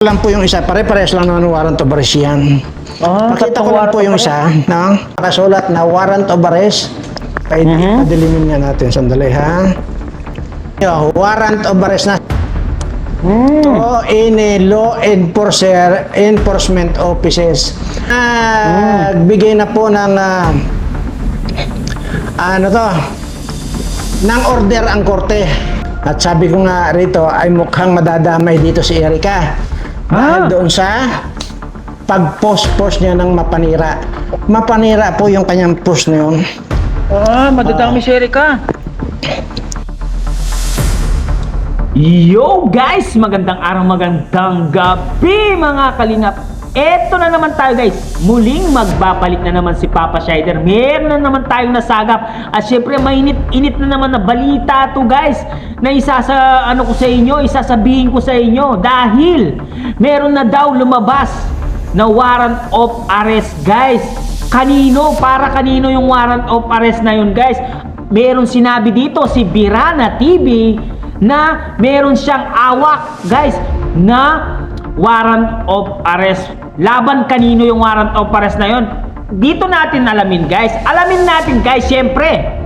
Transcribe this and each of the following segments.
lang po yung isa, pare-pares lang naman warrant of arrest yan. Pakita ko lang po yung isa, no? Nakasulat na warrant of arrest. Kaya padilimin nga natin, sandali ha. Warrant of arrest na to in law enforcement offices. Bigay na po ng ng order ang korte. At sabi ko nga rito ay mukhang madadamay dito si Erica. Dahil doon sa pag-post niya ng mapanira. Mapanira po yung kanyang post na yun. Madadami si Erica. Yo guys! Magandang araw, magandang gabi mga kalingap. Eto na naman tayo guys. Muling magbabalit na naman si Papa Shider. Meron na naman tayong nasagap. At syempre mainit-init na naman na balita to guys. Na isasabihin ko sa inyo. Dahil meron na daw lumabas na warrant of arrest guys. Kanino? Para kanino yung warrant of arrest na yun guys? Meron sinabi dito si Birana TV na meron siyang awak guys na warrant of arrest. Laban kanino yung warrant of arrest na yun? Dito natin alamin guys. Alamin natin guys, syempre.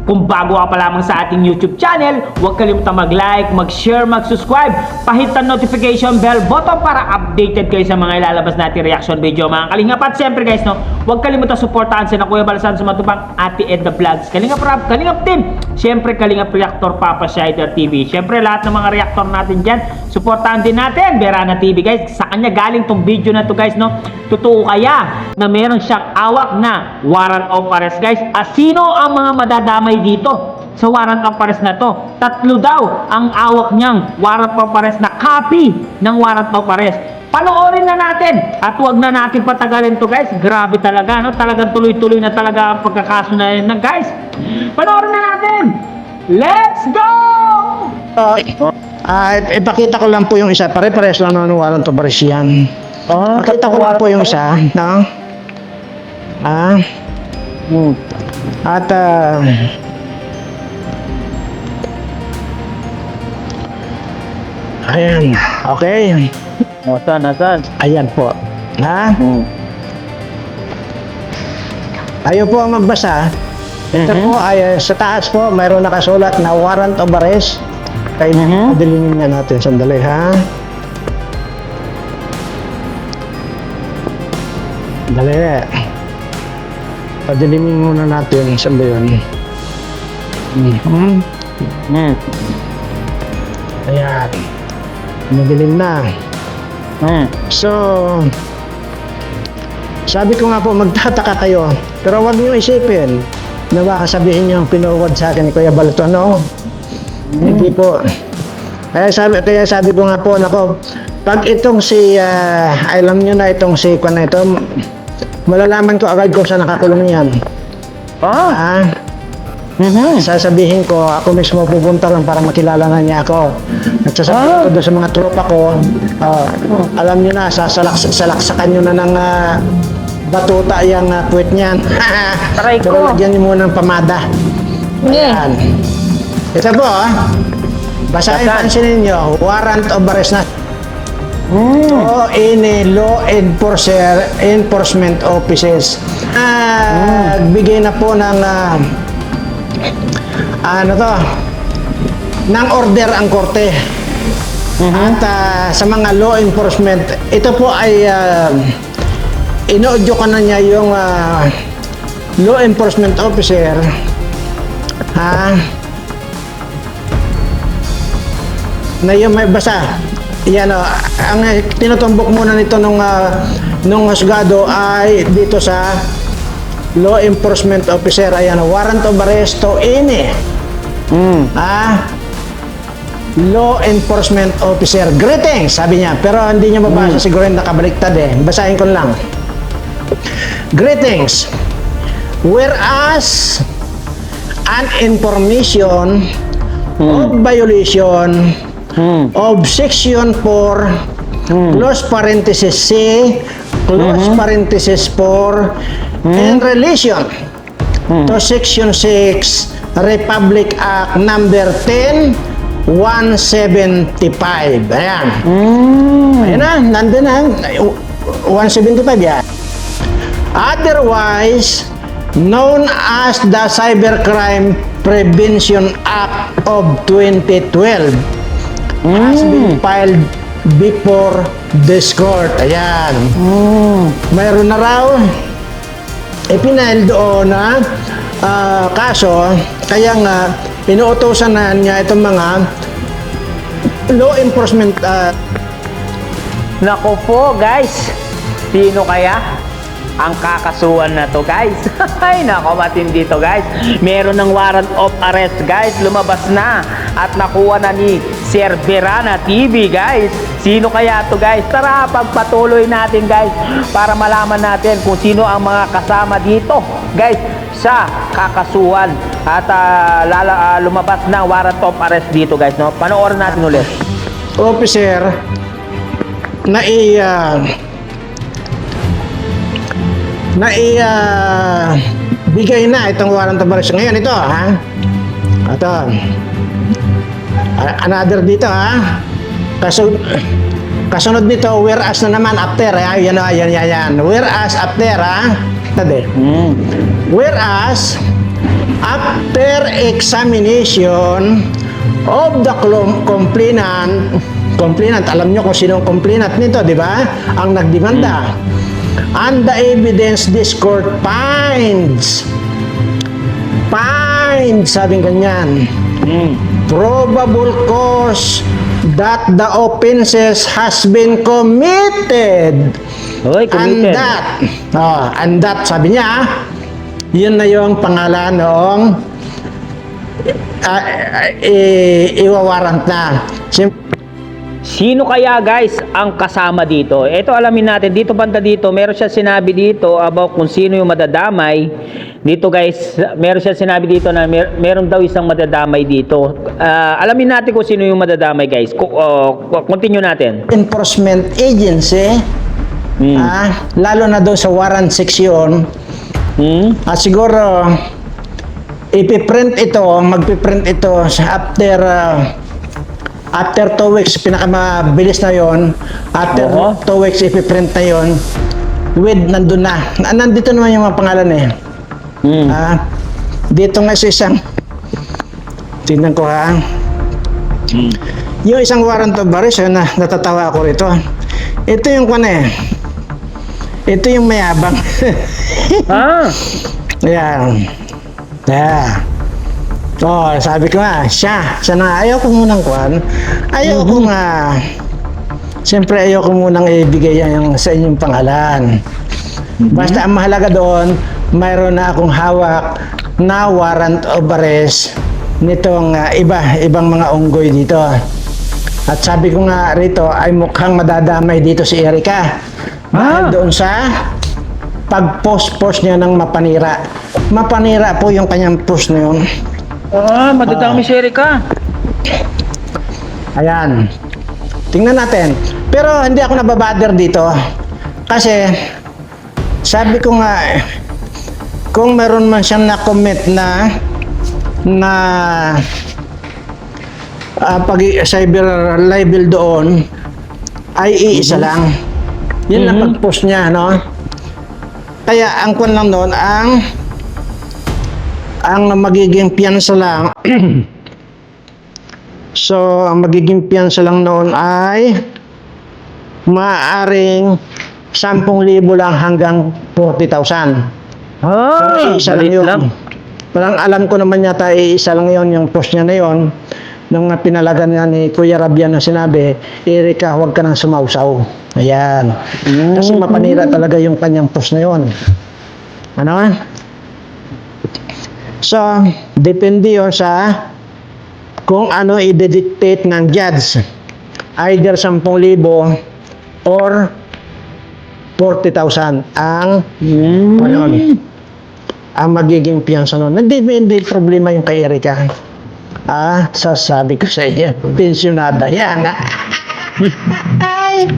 Kung bago ka pa lamang sa ating YouTube channel, huwag kalimutan mag-like, mag-share, mag-subscribe. Pahit ang notification bell button para updated kayo sa mga ilalabas natin reaction video mga kalingap. At syempre guys, no, huwag kalimutan suportahan si Kuya Balasan sa Matubang, Ate Edna Vlogs, Kalingap Rap, Kalingap Team. Syempre Kalingap Reactor, Papa Shider TV. Syempre lahat ng mga reactor natin dyan, suportahan din natin Berana TV guys. Sa kanya galing tong video na to guys, no. Totoo kaya na meron siyang awak na warrant of arrest guys? Sino ang mga madadamay dito sa warrant of arrest na to? Tatlo daw ang awak niyang warrant of arrest na copy ng warrant of arrest. Panoorin na natin at huwag na natin patagalin to guys. Grabe talaga, no? Talagang tuloy-tuloy na talaga ang pagkakaso na yun guys. Panoorin na natin. Let's go! Ipakita ko lang po yung isa, pare-pares lang naman warrant of arrest yan. Pakita ko lang po yung isa, no? At ayan, okay. Nasaan? Ayan po. Ayaw po ang magbasa. Ito po ay sa taas po, mayroon nakasulat na warrant of arrest. Kaya padilimin nga natin, sandali ha. Dali. Padilimin muna natin, saan ba yun? Ayan. Madilim na. So, sabi ko nga po, magtataka kayo. Pero huwag niyo isipin na baka sabihin niyo pinuwad sa akin ni Kuya Balto, no? Hindi po. Kaya sabi ko nga po, nako, pag itong si, alam niyo na itong si Kwan na ito, malalaman ko agad kung saan nakakulong yan. Sasabihin ko, ako mismo pupunta lang para makilala na niya ako. At sasabihin ko doon sa mga tropa ko, alam niyo na, salaksakan niyo na ng batuta yung puwet niyan. Pero lagyan niyo muna ng pamada. Ayan. Ito po, basahin pansinin niyo, warrant of arrest na. In law enforcement offices. Bigay na po ng ng order ang korte. At sa mga law enforcement, ito po ay ino-audio ka na niya yung law enforcement officer na yung may basa. Yan ang tinutumbok muna nito nung husgado ay dito sa law enforcement officer. Ayan, warrant of arrest to ini law enforcement officer. Greetings, sabi niya, pero hindi niya mabasa, siguro nakabaliktad basahin ko lang. Greetings, whereas an information of violation of section 4 close parenthesis C close parenthesis 4 in relation to section 6 Republic Act number 10 175. Ayan. Ayan na, nandun na. 175 yan. Otherwise, known as the Cybercrime Prevention Act of 2012 has been filed before this court. Ayan. Mayroon na raw ipinail doon na kaso, kaya nga inuutosan na niya itong mga law enforcement. Nako po guys, sino kaya ang kakasuhan na to guys? Ay nako, matindi to guys. Meron ng warrant of arrest guys, lumabas na at nakuha na ni Sir Verana TV guys. Sino kaya to guys? Tara, pagpatuloy natin guys para malaman natin kung sino ang mga kasama dito guys sa kakasuhan at lumabas na warrant of arrest dito guys, no? Panoorin natin ulit. Officer na bigay na itong warrant of arrest ngayon. Ito ha, ito another dito ha. Kasunod nito, whereas na naman after. Yan. Whereas after ha. Whereas after examination of the complainant, alam nyo kung sino ang complainant nito, di ba? Ang nagdemanda. And the evidence this court finds, sabing ganyan, probable cause that the offenses has been committed. Oy, committed. And that, sabi niya, yun na yung pangalan noong iwawarrant na. Sino kaya guys ang kasama dito? Ito alamin natin. Dito banda dito, meron siya sinabi dito about kung sino yung madadamay. Dito guys, meron siya sinabi dito na meron daw isang madadamay dito. Alamin natin kung sino yung madadamay guys. Continue natin. Enforcement agency, lalo na doon sa warrant section, at siguro magpiprint ito sa after 2 weeks, pinakamabilis na yon. After 2 weeks, ipiprint na yon. With, nandun na. Nandito naman yung mga pangalan eh. Dito nga sa isang, tingnan ko ha. Yung isang warrant of arrest, na natatawa ako rito. Ito yung ito yung mayabang. Ayan. Sabi ko nga, siya na, ayaw ko munang siyempre ayaw ko munang ibigay yung sa inyong pangalan. Basta ang mahalaga doon, mayroon na akong hawak na warrant of arrest nitong ibang mga unggoy dito. At sabi ko nga rito, ay mukhang madadamay dito si Erica. Dahil doon sa pag-post niya ng mapanira. Mapanira po yung kanyang post na yun. Madadami si Erica. Ayan. Tingnan natin. Pero hindi ako nababader dito. Kasi, sabi ko nga, kung meron man siyang na-commit na cyber libel doon, ay iisa lang. Yun lang pag-post niya, no? Kaya, ang kun lang doon, ang magiging piyansa lang so ang magiging piyansa lang noon ay maaaring 10,000 lang hanggang 40,000. Isa lang yun. Parang alam ko naman yata isa lang yun yung post niya na yun nung pinalagan niya ni Kuya Rabian na sinabi, Erica, huwag ka nang sumausaw. Ayan. Kasi mapanira talaga yung kanyang post na yun. So, depende yun sa kung ano i-dictate ng judge. Either 10,000 or 40,000 ang magiging piyansa nun. Hindi problema yung kay Erica. Sasabi ko sa iyo, pensyonada yan. Ay,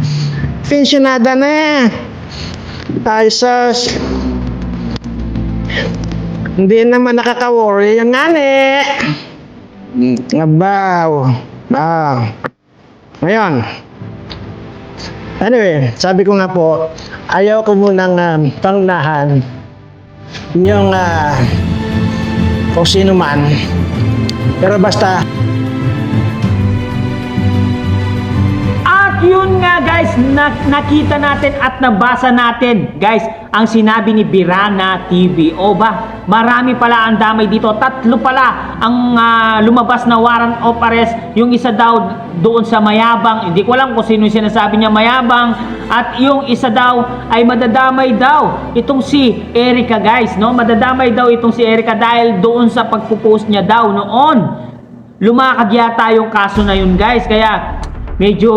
pensyonada na. Ay, sus. Hindi naman nakaka-worry yung ngani. Abaw. Ngayon, anyway, sabi ko nga po, ayaw ko munang pangnahan yung kung sino man. Pero basta, At yun nga guys, nakita natin at nabasa natin guys ang sinabi ni Birana TV. O ba, marami pala ang damay dito. 3 pala ang lumabas na warrant of arrest. Yung isa daw doon sa mayabang, hindi ko alam kung sino yung sinasabi niya mayabang. At yung isa daw ay madadamay daw itong si Erica guys, no? Madadamay daw itong si Erica dahil doon sa pagpo-post niya daw noon. Lumakad yata yung kaso na yun guys, kaya medyo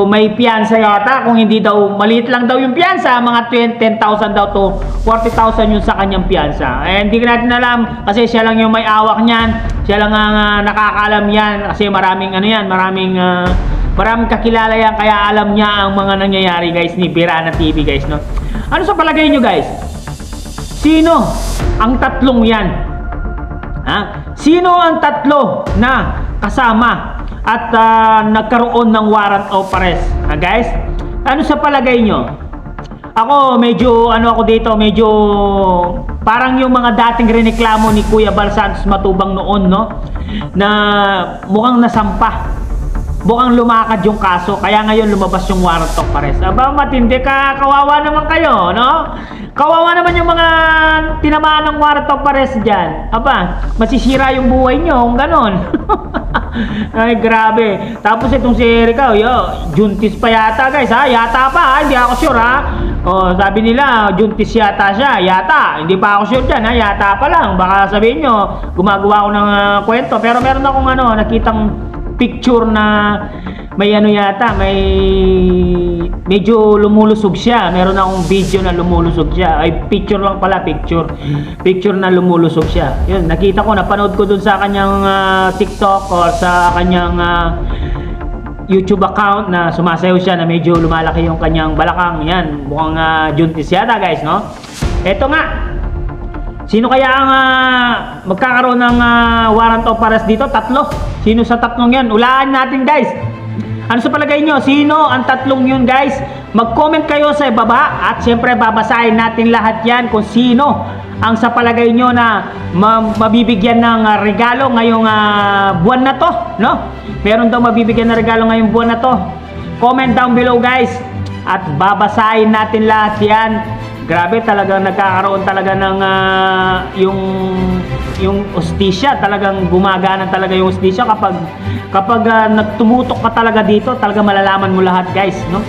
may piyansa yata, kung hindi daw, maliit lang daw yung piyansa, mga 10,000 daw to 40,000 yung sa kanyang piyansa. Eh, hindi natin alam kasi siya lang yung may awak niyan, siya lang ang nakakaalam yan kasi maraming maraming kakilala yan, kaya alam niya ang mga nangyayari guys ni Birana TV guys, no? Ano sa palagay nyo guys? Sino ang 3 yan? Sino ang 3 na kasama at nagkaroon ng warrant of arrest? Guys, ano sa palagay nyo? Ako medyo ako dito, medyo parang yung mga dating reneklamo ni Kuya Bal Santos Matubang noon, no? Na mukhang nasampa. Mukhang lumakad yung kaso, kaya ngayon lumabas yung warrant of arrest. Aba, matindi ka, kawawa naman kayo, no? Kawawa naman yung mga tinamaan ng warrant of arrest dyan. Aba, masisira yung buhay nyo kung ganon. Ay, grabe. Tapos itong si Erica, juntis pa yata guys, ha? Yata pa, ha? Hindi ako sure, ha? O, sabi nila, juntis yata siya. Yata, hindi pa ako sure dyan, ha? Yata pa lang. Baka sabihin nyo, gumagawa ako ng kwento. Pero meron akong nakitang picture na may yata, may medyo lumulusog siya. Meron akong video na lumulusog siya. Ay, picture lang pala, picture na lumulusog siya. Yun, nakita ko, napanood ko dun sa kanyang TikTok o sa kanyang YouTube account na sumasayaw siya na medyo lumalaki yung kanyang balakang. Yan, mukhang juntis yata guys, no? Eto nga, sino kaya ang magkakaroon ng warrant of arrest dito? 3. Sino sa 3 yan? Ulaan natin guys. Ano sa palagay nyo? Sino ang 3 yun guys? Mag-comment kayo sa ibaba at syempre babasahin natin lahat yan kung sino ang sa palagay nyo na mabibigyan ng regalo ngayong buwan na to, no? Meron daw mabibigyan ng regalo ngayong buwan na to. Comment down below guys at babasahin natin lahat yan. Grabe, talagang nagkakaroon talaga ng yung hustisya, talagang gumagana talaga yung hustisya kapag nagtumutok ka talaga dito, talaga malalaman mo lahat guys, no?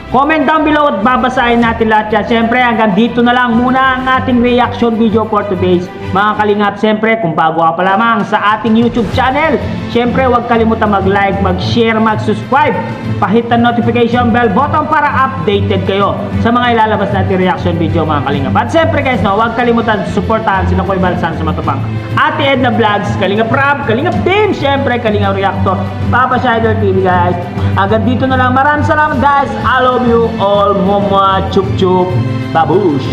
Comment down below at babasahin natin lahat yan. Siyempre, hanggang dito na lang muna ang ating reaction video for today's mga kalingap. Siyempre, kung bago ka pa lamang sa ating YouTube channel, siyempre, huwag kalimutan mag-like, mag-share, mag-subscribe. Pahit ang notification bell button para updated kayo sa mga ilalabas natin reaction video mga kalingap. At siyempre guys, no, huwag kalimutan supportahan sila Kuya Bal Santos Matubang, Ate Edna Vlogs, Kalingap Rab, Kalingap Team, siyempre Kalingap Reactor, Papa Shider TV guys. Hanggang dito na lang. Maraming salamat guys. I love you all. Mama chup chup. Babush.